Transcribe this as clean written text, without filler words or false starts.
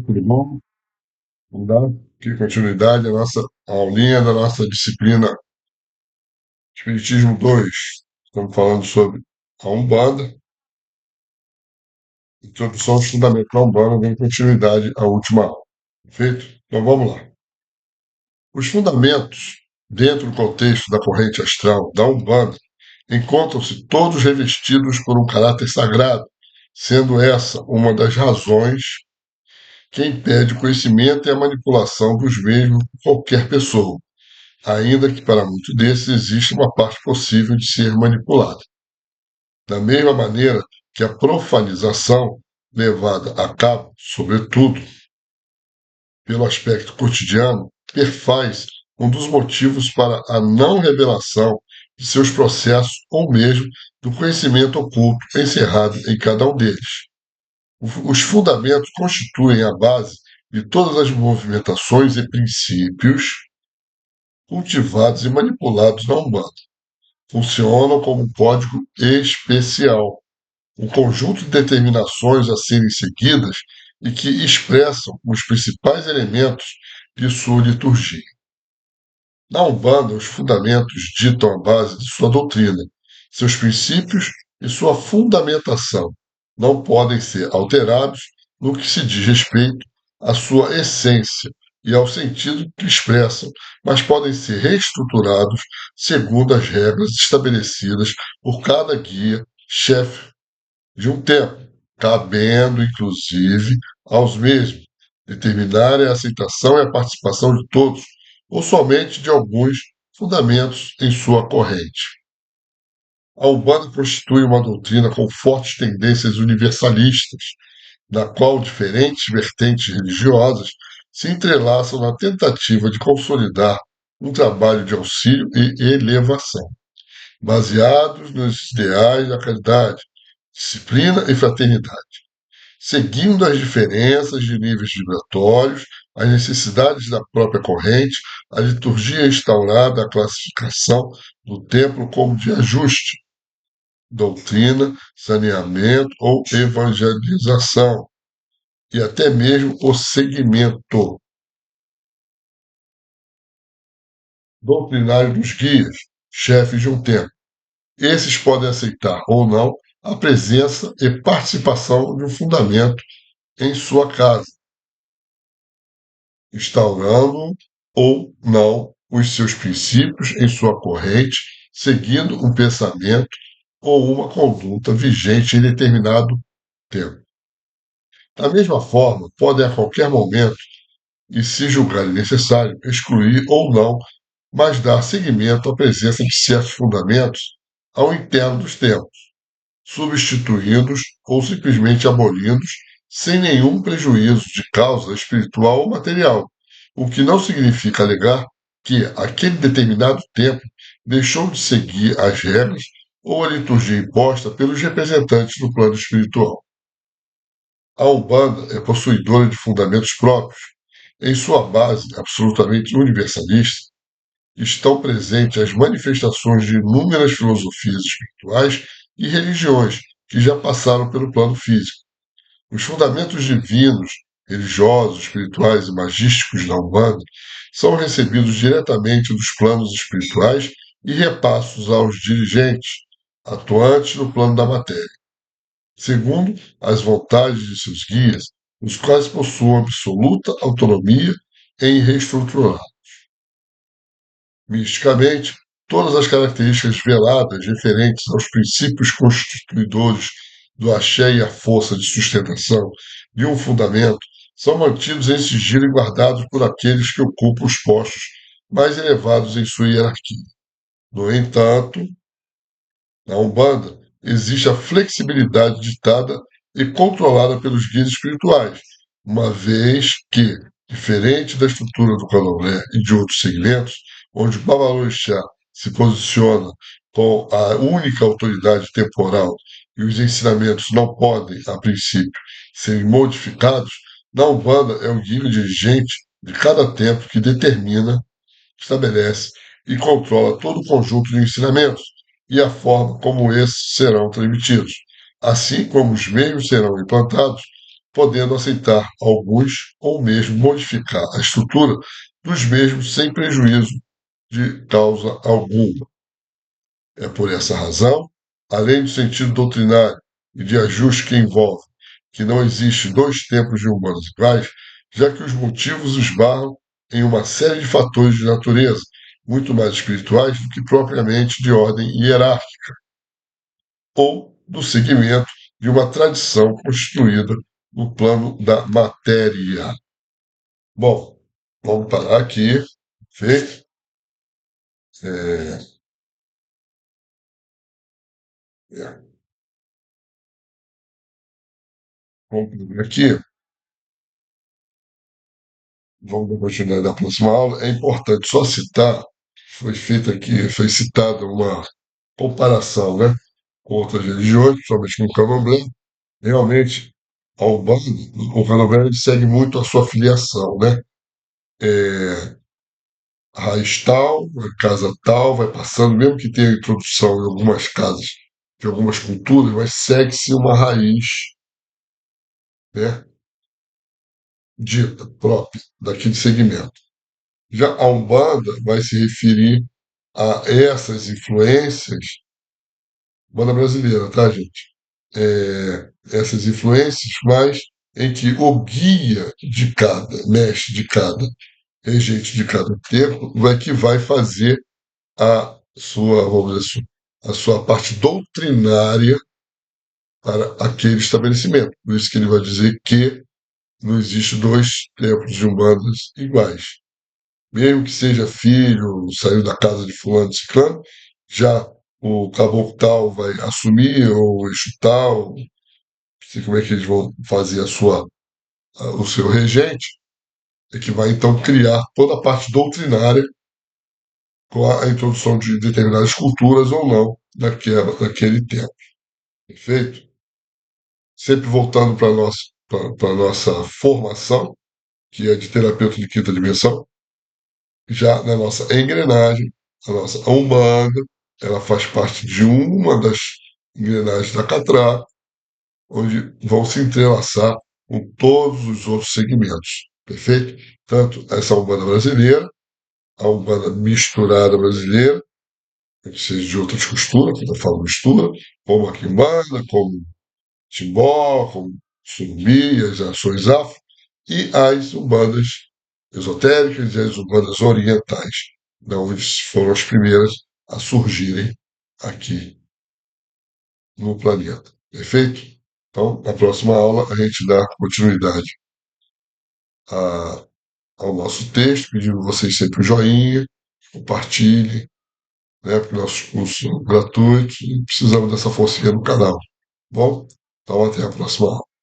tudo bom? Vamos dar aqui continuidade à nossa aulinha da nossa disciplina Espiritismo 2. Estamos falando sobre a Umbanda, introdução aos fundamentos da Umbanda, dando continuidade à última aula. Perfeito? Então vamos lá. Os fundamentos, dentro do contexto da corrente astral da Umbanda, encontram-se todos revestidos por um caráter sagrado, sendo essa uma das razões que impede o conhecimento e a manipulação dos mesmos por qualquer pessoa, ainda que para muitos desses existe uma parte possível de ser manipulada. Da mesma maneira que a profanização levada a cabo, sobretudo pelo aspecto cotidiano, perfaz um dos motivos para a não revelação de seus processos ou mesmo do conhecimento oculto encerrado em cada um deles. Os fundamentos constituem a base de todas as movimentações e princípios cultivados e manipulados na Umbanda. Funcionam como um código especial, um conjunto de determinações a serem seguidas e que expressam os principais elementos de sua liturgia. Na Umbanda, os fundamentos ditam a base de sua doutrina, seus princípios e sua fundamentação. Não podem ser alterados no que se diz respeito à sua essência e ao sentido que expressam, mas podem ser reestruturados segundo as regras estabelecidas por cada guia, chefe de um tempo, cabendo, inclusive, aos mesmos determinarem a aceitação e a participação de todos, ou somente de alguns fundamentos em sua corrente. A Umbanda constitui uma doutrina com fortes tendências universalistas, na qual diferentes vertentes religiosas se entrelaçam na tentativa de consolidar um trabalho de auxílio e elevação, baseados nos ideais da caridade, disciplina e fraternidade, seguindo as diferenças de níveis vibratórios, as necessidades da própria corrente, a liturgia instaurada, a classificação do templo como de ajuste, doutrina, saneamento ou evangelização, e até mesmo o segmento doutrinário dos guias, chefes de um templo. Esses podem aceitar ou não a presença e participação de um fundamento em sua casa, instaurando ou não os seus princípios em sua corrente, seguindo um pensamento ou uma conduta vigente em determinado tempo. Da mesma forma, podem a qualquer momento, e se julgarem necessário, excluir ou não, mas dar seguimento à presença de certos fundamentos ao interno dos tempos, substituindo-os ou simplesmente abolindo-os, sem nenhum prejuízo de causa espiritual ou material, o que não significa alegar que aquele determinado tempo deixou de seguir as regras ou a liturgia imposta pelos representantes do plano espiritual. A Umbanda é possuidora de fundamentos próprios. Em sua base absolutamente universalista, estão presentes as manifestações de inúmeras filosofias espirituais e religiões que já passaram pelo plano físico. Os fundamentos divinos, religiosos, espirituais e magísticos da Umbanda são recebidos diretamente dos planos espirituais e repassos aos dirigentes, atuantes no plano da matéria, segundo as vontades de seus guias, os quais possuem absoluta autonomia em reestruturar misticamente todas as características veladas referentes aos princípios constituidores do axé e a força de sustentação de um fundamento são mantidos em sigilo e guardados por aqueles que ocupam os postos mais elevados em sua hierarquia. No entanto, na Umbanda existe a flexibilidade ditada e controlada pelos guias espirituais, uma vez que, diferente da estrutura do candomblé e de outros segmentos, onde o Babalorixá se posiciona com a única autoridade temporal e os ensinamentos não podem, a princípio, serem modificados, na Umbanda é o guia dirigente de cada templo que determina, estabelece e controla todo o conjunto de ensinamentos e a forma como esses serão transmitidos, assim como os mesmos serão implantados podendo aceitar alguns ou mesmo modificar a estrutura dos mesmos sem prejuízo de causa alguma. É por essa razão, além do sentido doutrinário e de ajuste que envolve que não existe dois tempos de humanos iguais, já que os motivos esbarram em uma série de fatores de natureza, muito mais espirituais do que propriamente de ordem hierárquica, ou do seguimento de uma tradição constituída no plano da matéria. Bom, vamos parar aqui. Feito. É, é, vamos parar aqui. Vamos dar continuidade na próxima aula. É importante só citar, foi citada uma comparação, né, com outras religiões, principalmente com o candomblé. Realmente, a Umbanda, o candomblé ele segue muito a sua filiação, né? É, raiz tal, casa tal, vai passando, mesmo que tenha introdução em algumas casas de algumas culturas, mas segue-se uma raiz, né, dita, própria daquele segmento. Já a Umbanda vai se referir a essas influências, banda brasileira, tá, gente? Essas influências, mas em que o guia de cada, mestre de cada, regente de cada templo, vai que vai fazer a sua, vamos dizer assim, a sua parte doutrinária para aquele estabelecimento. Por isso que ele vai dizer que não existe dois templos de umbandas iguais. Mesmo que seja filho, saiu da casa de fulano de ciclano, já o caboclo tal vai assumir, ou o eixo tal, não sei como é que eles vão fazer o seu regente, é que vai então criar toda a parte doutrinária com a introdução de determinadas culturas ou não daquele tempo. Perfeito? Sempre voltando para a nossa formação, que é de terapeuta de quinta dimensão, já na nossa engrenagem, a nossa Umbanda, ela faz parte de uma das engrenagens da catraca, onde vão se entrelaçar com todos os outros segmentos. Perfeito? Tanto essa Umbanda brasileira, a Umbanda misturada brasileira, que seja de outras costuras, quando eu falo mistura, como a Quimbanda, como Timbó, como Surumbi, as ações afro, e as umbandas esotéricas e as umbandas orientais, da onde foram as primeiras a surgirem aqui no planeta. Perfeito? Então, na próxima aula, a gente dá continuidade a, ao nosso texto, pedindo vocês sempre um joinha, compartilhem, né, porque nossos cursos são gratuitos e precisamos dessa forcinha no canal. Bom, então até a próxima aula.